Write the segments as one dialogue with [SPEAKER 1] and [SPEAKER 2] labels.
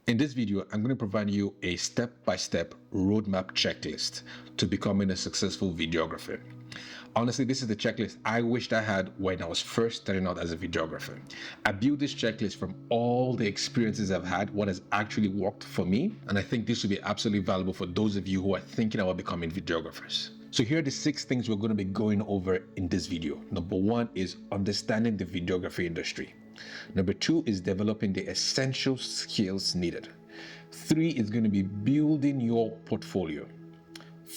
[SPEAKER 1] In this video, I'm going to provide you a step-by-step roadmap checklist to becoming a successful videographer. Honestly, this is the checklist I wished I had when I was first starting out as a videographer. I built this checklist from all the experiences I've had, what has actually worked for me, and I think this will be absolutely valuable for those of you who are thinking about becoming videographers. So here are the 6 things we're going to be going over in this video. Number 1 is understanding the videography industry. Number 2 is developing the essential skills needed. 3 is going to be building your portfolio.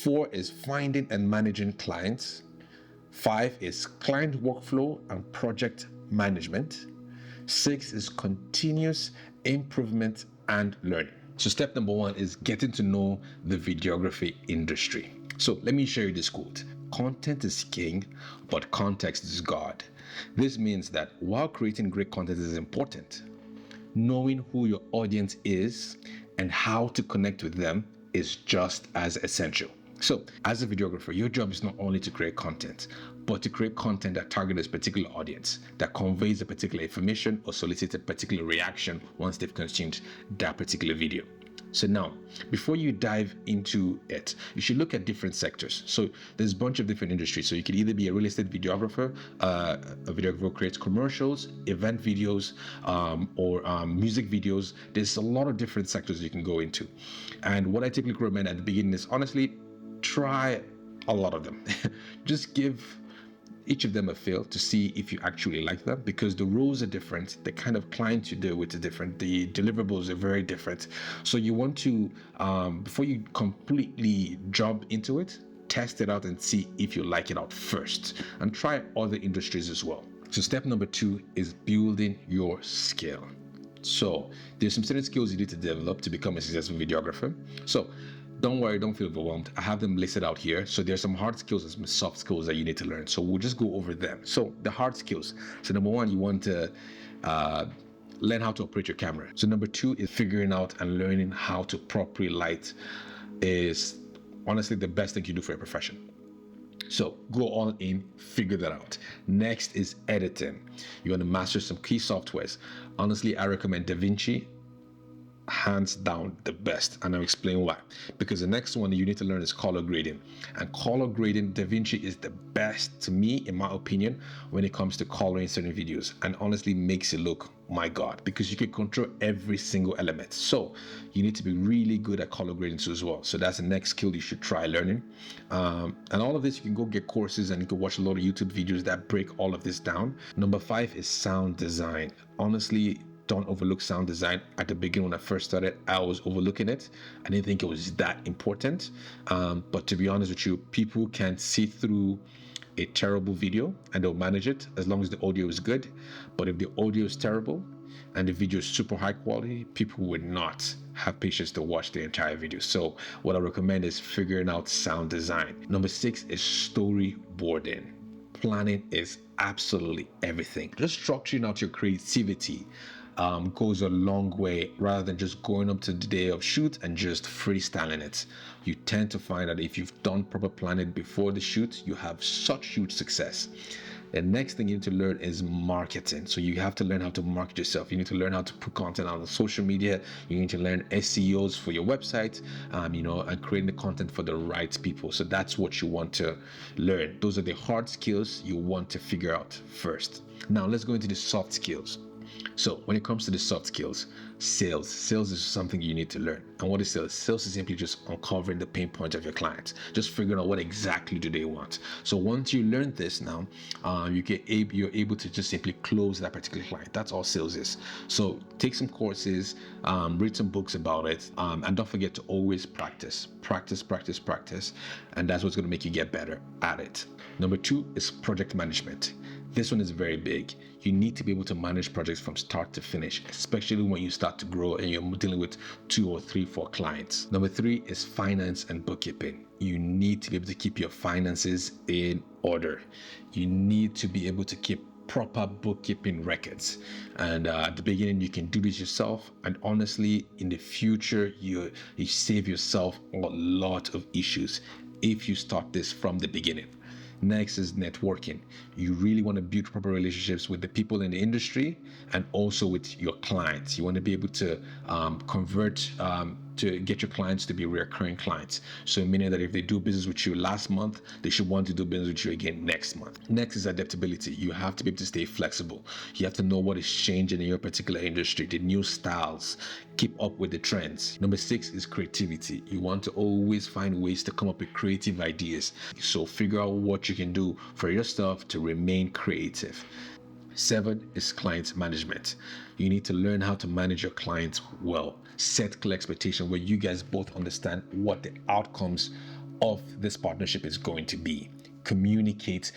[SPEAKER 1] 4 is finding and managing clients. 5 is client workflow and project management. 6 is continuous improvement and learning. So step number 1 is getting to know the videography industry. So let me share you this quote. Content is king, but context is God. This means that while creating great content is important, knowing who your audience is and how to connect with them is just as essential. So as a videographer, your job is not only to create content, but to create content that targets a particular audience, that conveys a particular information or solicits a particular reaction once they've consumed that particular video. So now, before you dive into it, you should look at different sectors. So there's a bunch of different industries. So you could either be a real estate videographer, a videographer who creates commercials, event videos, or music videos. There's a lot of different sectors you can go into. And what I typically recommend at the beginning is honestly, try a lot of them. Just give each of them a feel to see if you actually like them, because the roles are different, the kind of clients you deal with are different, the deliverables are very different. So you want to, before you completely jump into it, test it out and see if you like it out first, and try other industries as well. So step number 2 is building your skill. So there's some certain skills you need to develop to become a successful videographer. So don't worry, don't feel overwhelmed. I have them listed out here. So there's some hard skills and some soft skills that you need to learn. So we'll just go over them. So the hard skills. So number 1, you want to learn how to operate your camera. So number 2 is figuring out and learning how to properly light is honestly the best thing you do for your profession. So go all in, figure that out. Next is editing. You want to master some key softwares. Honestly, I recommend DaVinci, hands down the best, and I'll explain why. Because the next one you need to learn is color grading, and color grading, DaVinci is the best to me, in my opinion, when it comes to coloring certain videos, and honestly makes it look, my god, because you can control every single element. So you need to be really good at color grading too as well. So that's the next skill you should try learning, and all of this you can go get courses, and you can watch a lot of YouTube videos that break all of this down. Number 5 is sound design. Honestly, don't overlook sound design. At the beginning, when I first started, I was overlooking it. I didn't think it was that important. But to be honest with you, people can see through a terrible video and they'll manage it as long as the audio is good. But if the audio is terrible and the video is super high quality, people would not have patience to watch the entire video. So what I recommend is figuring out sound design. Number 6 is storyboarding. Planning is absolutely everything. Just structuring out your creativity goes a long way, rather than just going up to the day of shoot and just freestyling it. You tend to find that if you've done proper planning before the shoot, you have such huge success. The next thing you need to learn is marketing. So you have to learn how to market yourself. You need to learn how to put content out on social media. You need to learn SEOs for your website, and creating the content for the right people. So that's what you want to learn. Those are the hard skills you want to figure out first. Now let's go into the soft skills. So when it comes to the soft skills, sales is something you need to learn. And what is sales? Sales is simply just uncovering the pain points of your clients, just figuring out what exactly do they want. So once you learn this now, you're able to just simply close that particular client. That's all sales is. So take some courses, read some books about it, and don't forget to always practice, and that's what's going to make you get better at it. Number 2 is project management. This one is very big. You need to be able to manage projects from start to finish, especially when you start to grow and you're dealing with 2 or 3, 4 clients. Number 3 is finance and bookkeeping. You need to be able to keep your finances in order. You need to be able to keep proper bookkeeping records. And at the beginning, you can do this yourself. And honestly, in the future, you save yourself a lot of issues if you start this from the beginning. Next is networking. You really want to build proper relationships with the people in the industry and also with your clients. You want to be able to convert to get your clients to be recurring clients. So meaning that if they do business with you last month, they should want to do business with you again next month. Next is adaptability. You have to be able to stay flexible. You have to know what is changing in your particular industry, the new styles, keep up with the trends. Number 6 is creativity. You want to always find ways to come up with creative ideas. So figure out what you can do for yourself to remain creative. 7 is client management. You need to learn how to manage your clients well. Set clear expectation where you guys both understand what the outcomes of this partnership is going to be. Communicate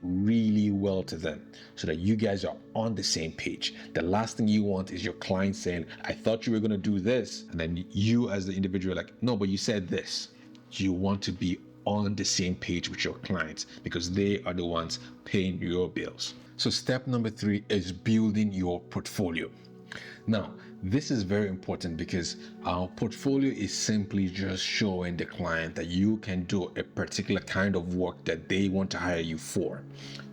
[SPEAKER 1] really well to them so that you guys are on the same page. The last thing you want is your client saying, I thought you were going to do this. And then you as the individual are like, no, but you said this. You want to be on the same page with your clients because they are the ones paying your bills. So step number 3 is building your portfolio. Now, this is very important because our portfolio is simply just showing the client that you can do a particular kind of work that they want to hire you for.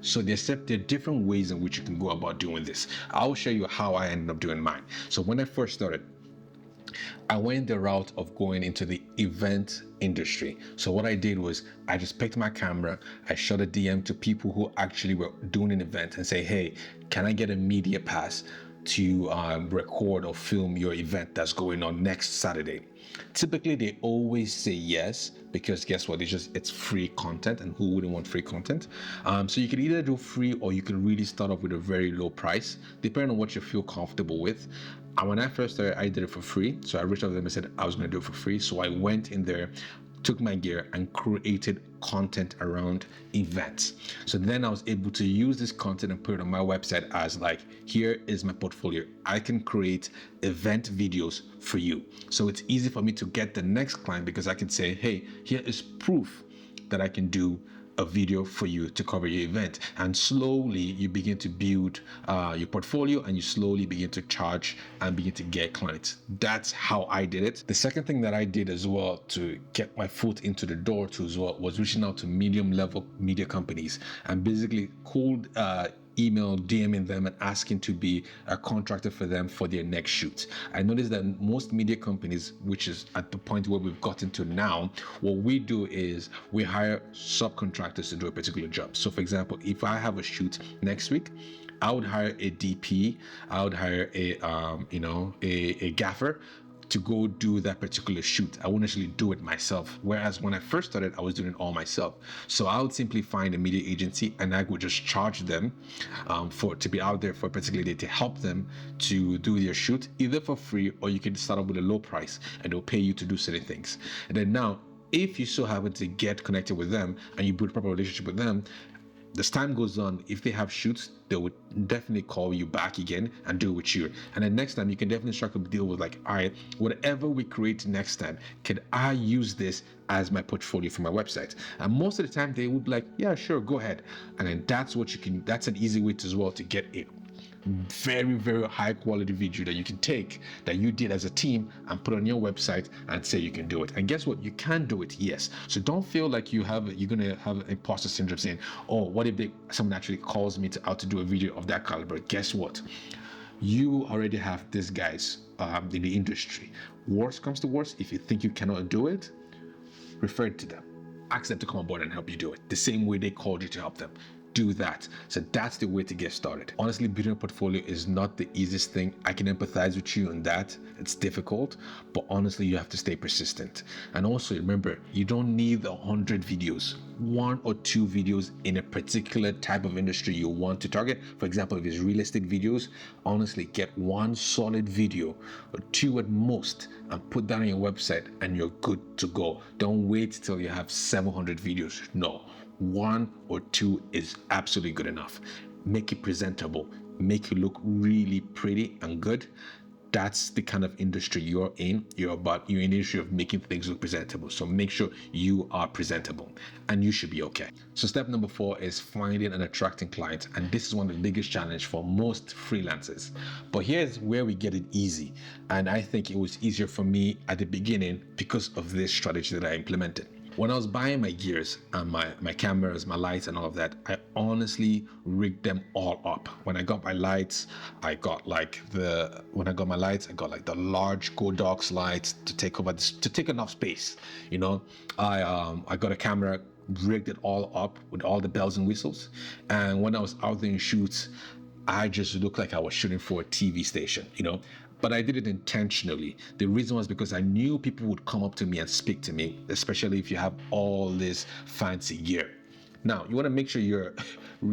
[SPEAKER 1] So there are different ways in which you can go about doing this. I'll show you how I ended up doing mine. So when I first started, I went the route of going into the event industry. So what I did was I just picked my camera, I shot a DM to people who actually were doing an event and say, hey, can I get a media pass to record or film your event that's going on next Saturday? Typically, they always say yes because guess what? It's free content, and who wouldn't want free content? So you can either do free or you can really start off with a very low price, depending on what you feel comfortable with. And when I first started, I did it for free. So I reached out to them and said I was going to do it for free. So I went in there, took my gear and created content around events. So then I was able to use this content and put it on my website as like, here is my portfolio. I can create event videos for you. So it's easy for me to get the next client because I can say, hey, here is proof that I can do a video for you to cover your event. And slowly you begin to build your portfolio and you slowly begin to charge and begin to get clients. That's how I did it. The second thing that I did as well to get my foot into the door too as well was reaching out to medium level media companies and basically cold email, DMing them and asking to be a contractor for them for their next shoot. I noticed that most media companies, which is at the point where we've gotten to now, what we do is we hire subcontractors to do a particular job. So for example, if I have a shoot next week, I would hire a DP, I would hire a gaffer to go do that particular shoot. I wouldn't actually do it myself. Whereas when I first started, I was doing it all myself. So I would simply find a media agency and I would just charge them to be out there for a particular day to help them to do their shoot, either for free or you can start off with a low price and they'll pay you to do certain things. And then now, if you so happen to get connected with them and you build a proper relationship with them, as time goes on, if they have shoots, they would definitely call you back again and do it with you. And then next time, you can definitely strike a deal with like, all right, whatever we create next time, can I use this as my portfolio for my website? And most of the time, they would be like, yeah, sure, go ahead. And then that's what you can, that's an easy way to, as well to get it. Very, very high quality video that you can take that you did as a team and put on your website and say you can do it. And guess what? You can do it, yes. So don't feel like you're gonna have imposter syndrome saying, oh, what if someone actually calls me out to do a video of that caliber? Guess what? You already have these guys in the industry. Worst comes to worst, if you think you cannot do it, refer to them. Ask them to come on board and help you do it. The same way they called you to help them. Do that. So that's the way to get started. Honestly, building a portfolio is not the easiest thing. I can empathize with you on that. It's difficult, but honestly, you have to stay persistent. And also remember, you don't need 100 videos. 1 or 2 videos in a particular type of industry you want to target. For example, if it's real estate videos, honestly, get 1 solid video or 2 at most and put that on your website and you're good to go. Don't wait till you have 700 videos. No. 1 or 2 is absolutely good enough. Make it presentable, make it look really pretty and good. That's the kind of industry you're in. You're in the industry of making things look presentable. So make sure you are presentable and you should be okay. So step number 4 is finding and attracting clients. And this is one of the biggest challenges for most freelancers. But here's where we get it easy. And I think it was easier for me at the beginning because of this strategy that I implemented. When I was buying my gears and my cameras, my lights and all of that, I honestly rigged them all up. When I got my lights, I got like the large Godox lights to take enough space. I got a camera, rigged it all up with all the bells and whistles. And when I was out there in shoots, I just looked like I was shooting for a TV station. But I did it intentionally. The reason was because I knew people would come up to me and speak to me, especially if you have all this fancy gear. Now, you want to make sure your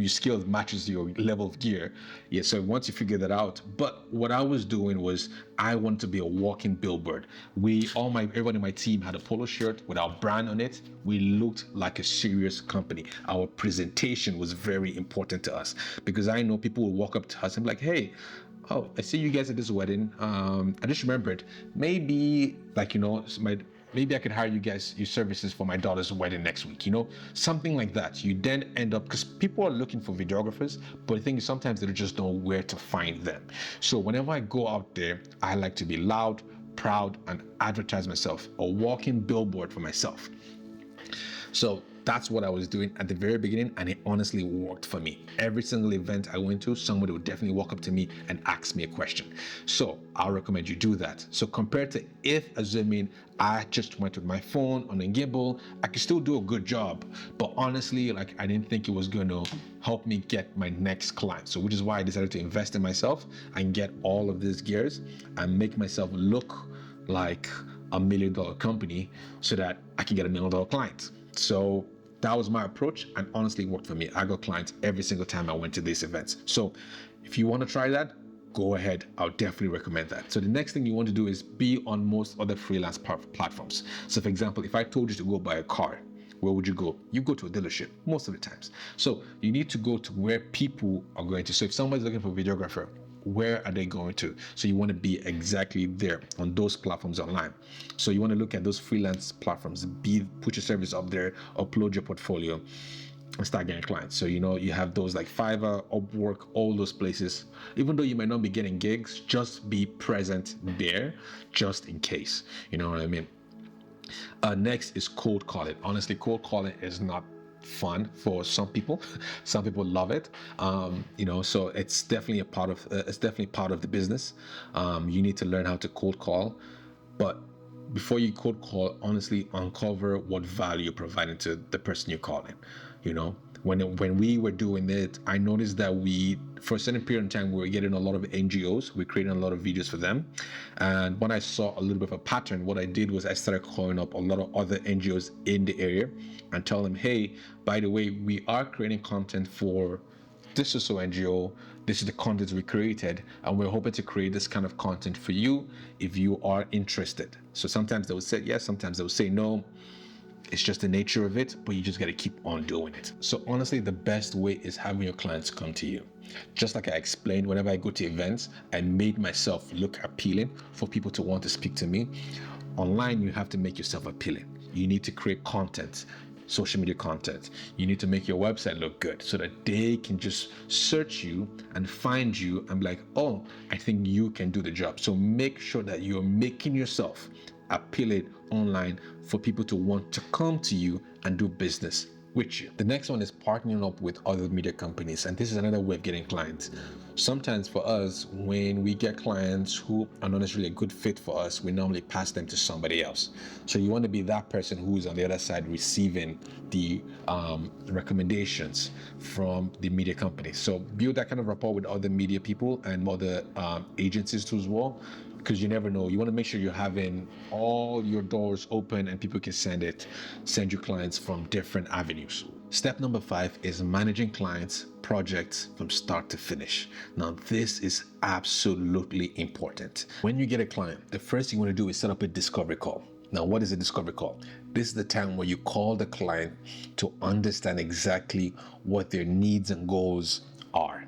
[SPEAKER 1] skills matches your level of gear. Yeah, so once you figure that out, but what I was doing was I wanted to be a walking billboard. Everyone in my team had a polo shirt with our brand on it. We looked like a serious company. Our presentation was very important to us because I know people will walk up to us and be like, hey, oh, I see you guys at this wedding. I just remembered, maybe maybe I could hire your services for my daughter's wedding next week, something like that. You then end up, because people are looking for videographers, but the thing is sometimes they just don't know where to find them. So whenever I go out there, I like to be loud, proud, and advertise myself, a walking billboard for myself. So that's what I was doing at the very beginning, and it honestly worked for me. Every single event I went to, somebody would definitely walk up to me and ask me a question. So I'll recommend you do that. So compared to if, assuming I just went with my phone on a gimbal, I could still do a good job. But honestly, I didn't think it was going to help me get my next client. So which is why I decided to invest in myself and get all of these gears and make myself look like $1 million company so that I can get $1 million client. So that was my approach, and honestly worked for me. I got clients every single time I went to these events. So if you want to try that, go ahead. I'll definitely recommend that. So the next thing you want to do is be on most other freelance platforms. So for example, if I told you to go buy a car, where would you go? You go to a dealership most of the times. So you need to go to where people are going to. So if somebody's looking for a videographer, where are they going to? So you want to be exactly there on those platforms online. So you want to look at those freelance platforms, put your service up there, upload your portfolio, and start getting clients. So you have those like Fiverr, Upwork, all those places. Even though you might not be getting gigs, just be present there just in case. You know what I mean? Next is cold calling. Honestly, cold calling is not fun for some people. Some people love it. So it's definitely part of the business. You need to learn how to cold call, but before you cold call, honestly uncover what value you're providing to the person you're calling. When we were doing it, I noticed that for a certain period of time, we were getting a lot of NGOs. We're creating a lot of videos for them. And when I saw a little bit of a pattern, what I did was I started calling up a lot of other NGOs in the area and tell them, hey, by the way, we are creating content for this is so NGO. This is the content we created, and we're hoping to create this kind of content for you if you are interested. So sometimes they would say yes, sometimes they would say no. It's just the nature of it, but you just got to keep on doing it. So honestly, the best way is having your clients come to you. Just like I explained, whenever I go to events, I made myself look appealing for people to want to speak to me. Online, you have to make yourself appealing. You need to create content, social media content. You need to make your website look good so that they can just search you and find you and be like, oh, I think you can do the job. So make sure that you're making yourself appealing online for people to want to come to you and do business with you. The next one is partnering up with other media companies, and this is another way of getting clients. Sometimes for us, when we get clients who are not necessarily a good fit for us, we normally pass them to somebody else. So you want to be that person who is on the other side receiving the recommendations from the media company. So build that kind of rapport with other media people and other agencies too as well, because you never know. You want to make sure you're having all your doors open and people can send you clients from different avenues. Step number 5 is managing clients' projects from start to finish. Now, this is absolutely important. When you get a client, the first thing you want to do is set up a discovery call. Now, what is a discovery call? This is the time where you call the client to understand exactly what their needs and goals are.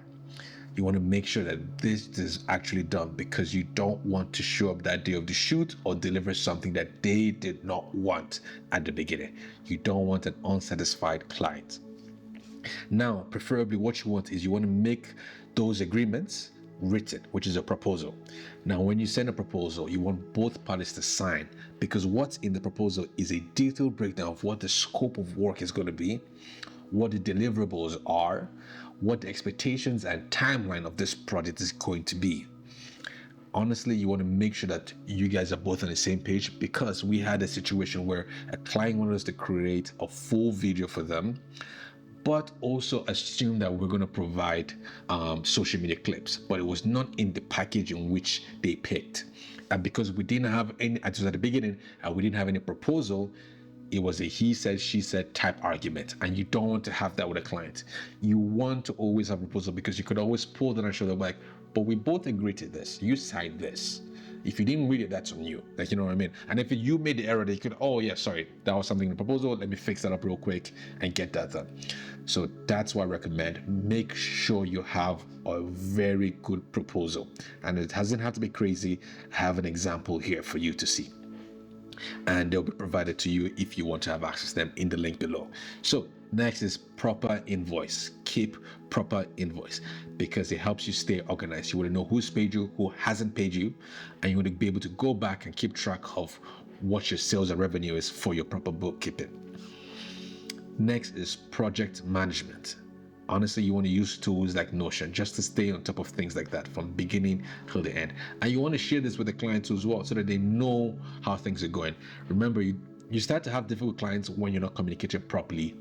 [SPEAKER 1] You want to make sure that this is actually done, because you don't want to show up that day of the shoot or deliver something that they did not want at the beginning. You don't want an unsatisfied client. Now, preferably what you want is you want to make those agreements written, which is a proposal. Now, when you send a proposal, you want both parties to sign, because what's in the proposal is a detailed breakdown of what the scope of work is going to be, what the deliverables are, what the expectations and timeline of this project is going to be. Honestly, you want to make sure that you guys are both on the same page, because we had a situation where a client wanted us to create a full video for them, but also assume that we're going to provide social media clips, but it was not in the package in which they picked. And because we didn't have any, it was at the beginning, and we didn't have any proposal, it was a he said, she said type argument, and you don't want to have that with a client. You want to always have a proposal, because you could always pull them and show them like, but we both agreed to this, you signed this. If you didn't read it, that's on you. Like, you know what I mean? And if you made the error, they could, oh yeah, sorry, that was something in the proposal, let me fix that up real quick and get that done. So that's why I recommend, make sure you have a very good proposal. And it doesn't have to be crazy. I have an example here for you to see, and they'll be provided to you if you want to have access to them in the link below. So next is proper invoice. Keep proper invoice, because it helps you stay organized. You want to know who's paid you, who hasn't paid you, and you want to be able to go back and keep track of what your sales and revenue is for your proper bookkeeping. Next is project management. Honestly, you want to use tools like Notion just to stay on top of things like that from beginning till the end. And you want to share this with the clients as well, so that they know how things are going. Remember, you start to have difficult clients when you're not communicating properly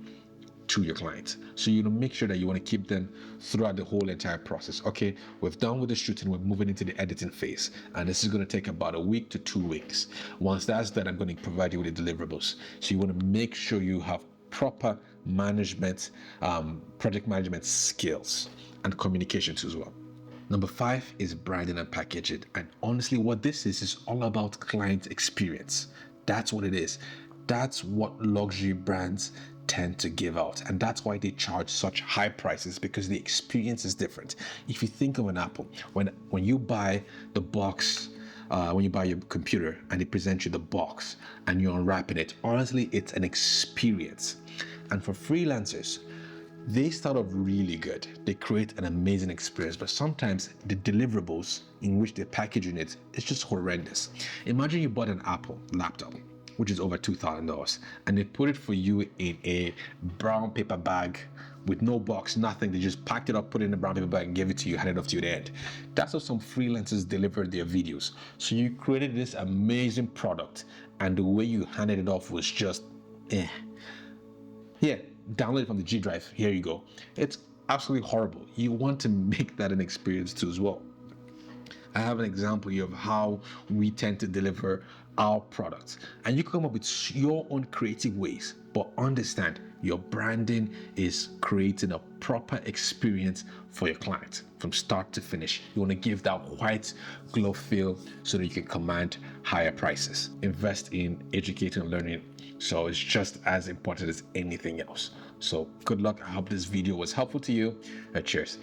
[SPEAKER 1] to your clients. So you want to make sure that you want to keep them throughout the whole entire process. Okay, we've done with the shooting, we're moving into the editing phase, and this is going to take about a week to 2 weeks. Once that's done, I'm going to provide you with the deliverables. So you want to make sure you have proper management, project management skills and communications as well. Number 5 is branding and packaging. And honestly, what this is all about client experience. That's what it is. That's what luxury brands tend to give out, and that's why they charge such high prices, because the experience is different. If you think of an Apple, when you buy the box, when you buy your computer and they present you the box and you're unwrapping it, honestly, it's an experience. And for freelancers, they start off really good. They create an amazing experience, but sometimes the deliverables in which they're packaging it is just horrendous. Imagine you bought an Apple laptop, which is over $2,000, and they put it for you in a brown paper bag with no box, nothing. They just packed it up, put it in a brown paper bag, and gave it to you, handed it off to you at the end. That's how some freelancers deliver their videos. So you created this amazing product, and the way you handed it off was just, Here, download it from the G drive. Here you go. It's absolutely horrible. You want to make that an experience too as well. I have an example here of how we tend to deliver our products, and you can come up with your own creative ways, but understand your branding is creating a proper experience for your client from start to finish. You want to give that white glove feel so that you can command higher prices. Invest in educating and learning, so it's just as important as anything else. So good luck. I hope this video was helpful to you. Cheers.